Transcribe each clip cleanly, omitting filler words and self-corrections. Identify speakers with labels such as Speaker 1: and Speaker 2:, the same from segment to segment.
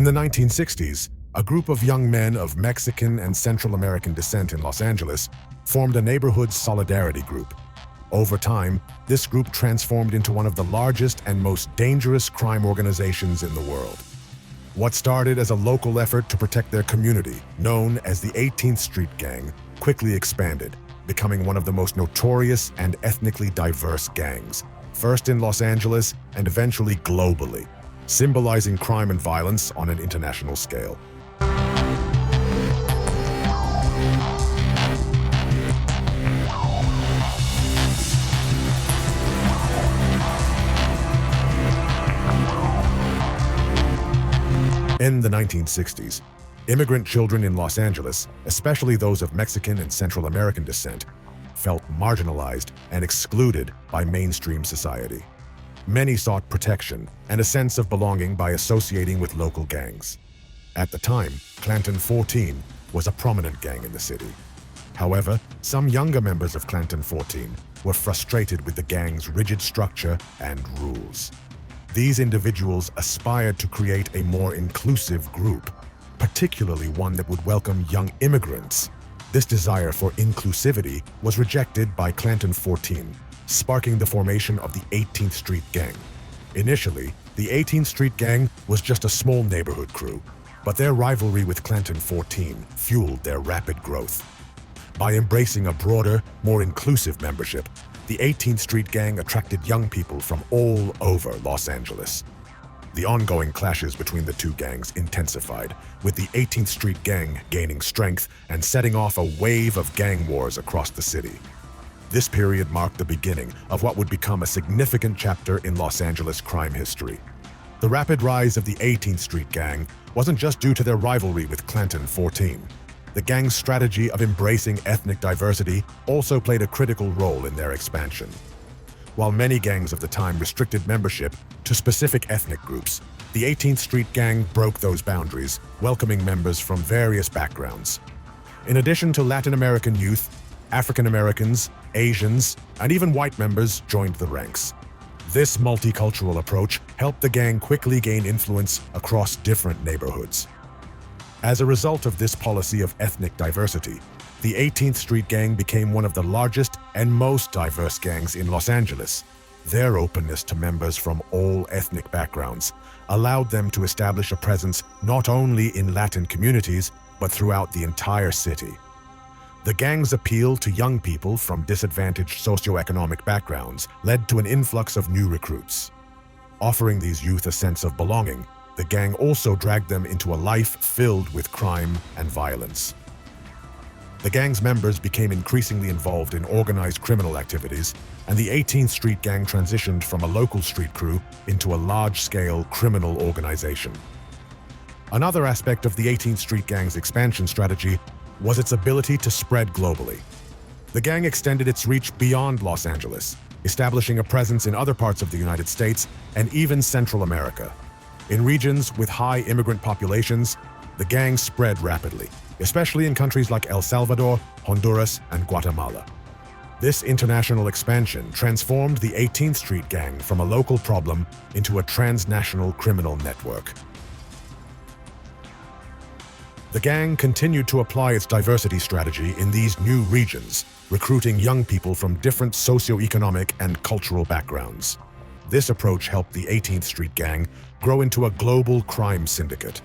Speaker 1: In the 1960s, a group of young men of Mexican and Central American descent in Los Angeles formed a neighborhood solidarity group. Over time, this group transformed into one of the largest and most dangerous crime organizations in the world. What started as a local effort to protect their community, known as the 18th Street Gang, quickly expanded, becoming one of the most notorious and ethnically diverse gangs, first in Los Angeles and eventually globally, symbolizing crime and violence on an international scale. In the 1960s, immigrant children in Los Angeles, especially those of Mexican and Central American descent, felt marginalized and excluded by mainstream society. Many sought protection and a sense of belonging by associating with local gangs. At the time, Clanton 14 was a prominent gang in the city. However, some younger members of Clanton 14 were frustrated with the gang's rigid structure and rules. These individuals aspired to create a more inclusive group, particularly one that would welcome young immigrants. This desire for inclusivity was rejected by Clanton 14, sparking the formation of the 18th Street Gang. Initially, the 18th Street Gang was just a small neighborhood crew, but their rivalry with Clanton 14 fueled their rapid growth. By embracing a broader, more inclusive membership, the 18th Street Gang attracted young people from all over Los Angeles. The ongoing clashes between the two gangs intensified, with the 18th Street Gang gaining strength and setting off a wave of gang wars across the city. This period marked the beginning of what would become a significant chapter in Los Angeles crime history. The rapid rise of the 18th Street Gang wasn't just due to their rivalry with Clanton 14. The gang's strategy of embracing ethnic diversity also played a critical role in their expansion. While many gangs of the time restricted membership to specific ethnic groups, the 18th Street Gang broke those boundaries, welcoming members from various backgrounds. In addition to Latin American youth, African Americans, Asians, and even white members joined the ranks. This multicultural approach helped the gang quickly gain influence across different neighborhoods. As a result of this policy of ethnic diversity, the 18th Street Gang became one of the largest and most diverse gangs in Los Angeles. Their openness to members from all ethnic backgrounds allowed them to establish a presence not only in Latin communities, but throughout the entire city. The gang's appeal to young people from disadvantaged socioeconomic backgrounds led to an influx of new recruits. Offering these youth a sense of belonging, the gang also dragged them into a life filled with crime and violence. The gang's members became increasingly involved in organized criminal activities, and the 18th Street Gang transitioned from a local street crew into a large-scale criminal organization. Another aspect of the 18th Street Gang's expansion strategy was its ability to spread globally. The gang extended its reach beyond Los Angeles, establishing a presence in other parts of the United States and even Central America. In regions with high immigrant populations, the gang spread rapidly, especially in countries like El Salvador, Honduras, and Guatemala. This international expansion transformed the 18th Street Gang from a local problem into a transnational criminal network. The gang continued to apply its diversity strategy in these new regions, recruiting young people from different socioeconomic and cultural backgrounds. This approach helped the 18th Street Gang grow into a global crime syndicate.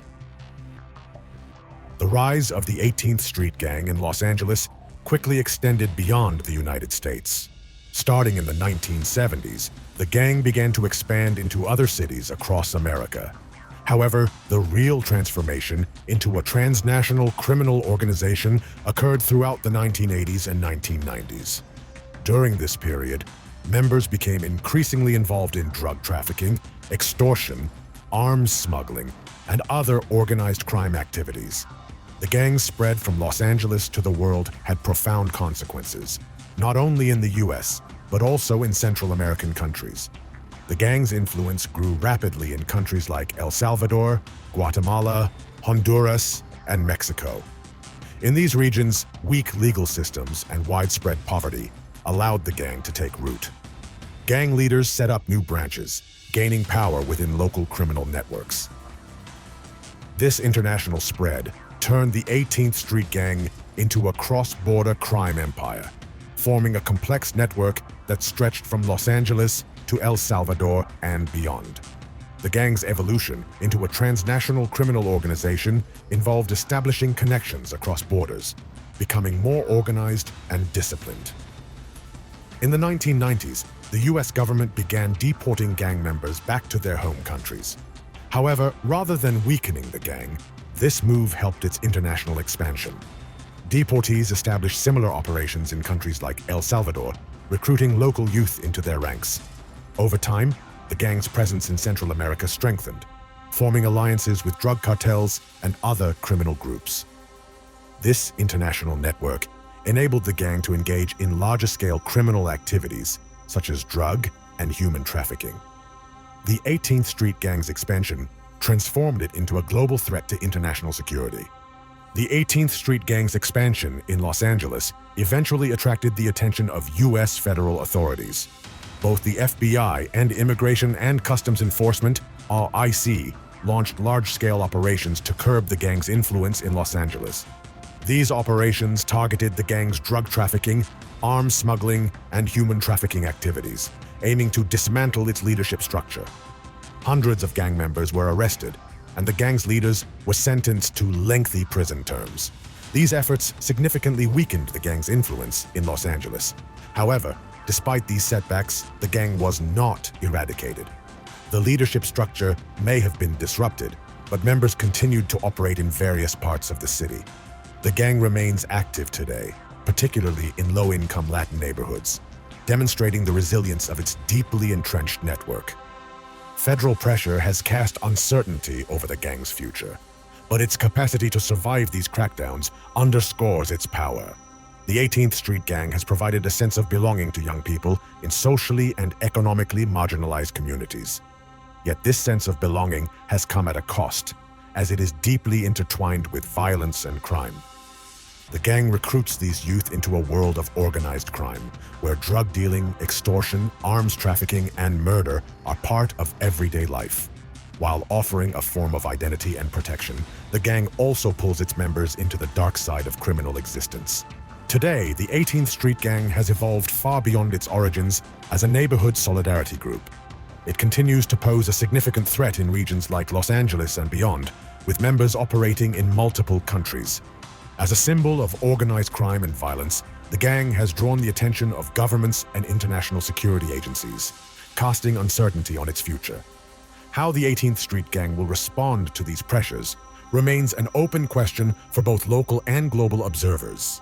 Speaker 1: The rise of the 18th Street Gang in Los Angeles quickly extended beyond the United States. Starting in the 1970s, the gang began to expand into other cities across America. However, the real transformation into a transnational criminal organization occurred throughout the 1980s and 1990s. During this period, members became increasingly involved in drug trafficking, extortion, arms smuggling, and other organized crime activities. The gang's spread from Los Angeles to the world had profound consequences, not only in the US, but also in Central American countries. The gang's influence grew rapidly in countries like El Salvador, Guatemala, Honduras, and Mexico. In these regions, weak legal systems and widespread poverty allowed the gang to take root. Gang leaders set up new branches, gaining power within local criminal networks. This international spread turned the 18th Street Gang into a cross-border crime empire, forming a complex network that stretched from Los Angeles to El Salvador and beyond. The gang's evolution into a transnational criminal organization involved establishing connections across borders, becoming more organized and disciplined. In the 1990s, the US government began deporting gang members back to their home countries. However, rather than weakening the gang, this move helped its international expansion. Deportees established similar operations in countries like El Salvador, recruiting local youth into their ranks. Over time, the gang's presence in Central America strengthened, forming alliances with drug cartels and other criminal groups. This international network enabled the gang to engage in larger-scale criminal activities, such as drug and human trafficking. The 18th Street Gang's expansion transformed it into a global threat to international security. The 18th Street Gang's expansion in Los Angeles eventually attracted the attention of US federal authorities. Both the FBI and Immigration and Customs Enforcement, or IC, launched large-scale operations to curb the gang's influence in Los Angeles. These operations targeted the gang's drug trafficking, arms smuggling, and human trafficking activities, aiming to dismantle its leadership structure. Hundreds of gang members were arrested, and the gang's leaders were sentenced to lengthy prison terms. These efforts significantly weakened the gang's influence in Los Angeles. However, despite these setbacks, the gang was not eradicated. The leadership structure may have been disrupted, but members continued to operate in various parts of the city. The gang remains active today, particularly in low-income Latin neighborhoods, demonstrating the resilience of its deeply entrenched network. Federal pressure has cast uncertainty over the gang's future, but its capacity to survive these crackdowns underscores its power. The 18th Street Gang has provided a sense of belonging to young people in socially and economically marginalized communities. Yet this sense of belonging has come at a cost, as it is deeply intertwined with violence and crime. The gang recruits these youth into a world of organized crime, where drug dealing, extortion, arms trafficking, and murder are part of everyday life. While offering a form of identity and protection, the gang also pulls its members into the dark side of criminal existence. Today, the 18th Street Gang has evolved far beyond its origins as a neighborhood solidarity group. It continues to pose a significant threat in regions like Los Angeles and beyond, with members operating in multiple countries. As a symbol of organized crime and violence, the gang has drawn the attention of governments and international security agencies, casting uncertainty on its future. How the 18th Street Gang will respond to these pressures remains an open question for both local and global observers.